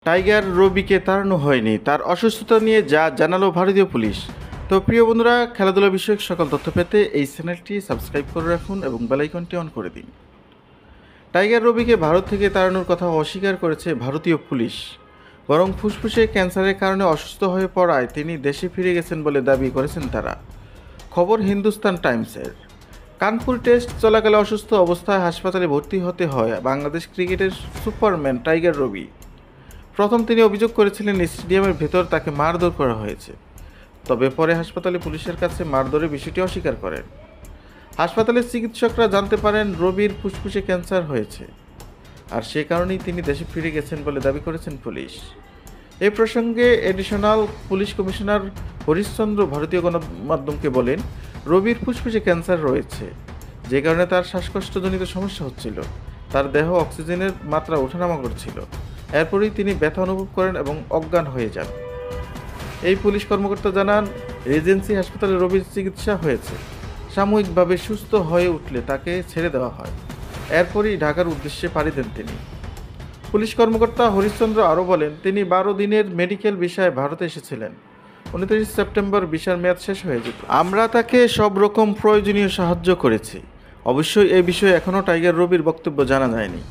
Tiger রবিকে তাড়ানো হয়নি, তার অসুস্থতা নিয়ে যা জানালো ভারতীয় পুলিশ। তো প্রিয় বন্ধুরা, খেলাধুলা বিষয়ক সকল তথ্য পেতে এই চ্যানেলটি সাবস্ক্রাইব করে রাখুন এবং বেল আইকনটি অন করে দিন। টাইগার রবিকে ভারত থেকে তাড়ানোর কথা অস্বীকার করেছে ভারতীয় পুলিশ, বরং ফুসফুসে ক্যান্সারের কারণে অসুস্থ হয়ে পড়ায় তিনি দেশে ফিরে গেছেন বলে দাবি করেছেন তারা। খবর হিন্দুস্তান টাইমসের। কানপুর টেস্ট চলাকালে অসুস্থ অবস্থায় হাসপাতালে ভর্তি হতে হয় বাংলাদেশ ক্রিকেটের সুপারম্যান টাইগার রবি। প্রথম তিনি অভিযোগ করেছিলেন স্টেডিয়ামের ভেতর তাকে মারধর করা হয়েছে, তবে পরে হাসপাতালে পুলিশের কাছে মারধরের বিষয়টি অস্বীকার করেন। হাসপাতালের চিকিৎসকরা জানতে পারেন রবির ফুসফুসে ক্যান্সার হয়েছে, আর সে কারণেই তিনি দেশে ফিরে গেছেন বলে দাবি করেছেন পুলিশ। এই প্রসঙ্গে এডিশনাল পুলিশ কমিশনার হরিশচন্দ্র ভারতীয় গণমাধ্যমকে বলেন, রবির ফুসফুসে ক্যান্সার রয়েছে, যে কারণে তার শ্বাসকষ্টজনিত সমস্যা হচ্ছিল। তার দেহ অক্সিজেনের মাত্রা ওঠানামা করছিল। এরপরই তিনি ব্যথা অনুভব করেন এবং অজ্ঞান হয়ে যান। এই পুলিশ কর্মকর্তা জানান, রিজেন্সি হাসপাতালে রবির চিকিৎসা হয়েছে। সাময়িকভাবে সুস্থ হয়ে উঠলে তাকে ছেড়ে দেওয়া হয়। এরপরই ঢাকার উদ্দেশ্যে পাড়ি দেন তিনি। পুলিশ কর্মকর্তা হরিশচন্দ্র আরও বলেন, তিনি 12 দিনের মেডিকেল ভিসায় ভারতে এসেছিলেন। 29 সেপ্টেম্বর ভিসার মেয়াদ শেষ হয়ে যেত। আমরা তাকে সব রকম প্রয়োজনীয় সাহায্য করেছি। অবশ্যই এই বিষয়ে এখনও টাইগার রবির বক্তব্য জানা যায়নি।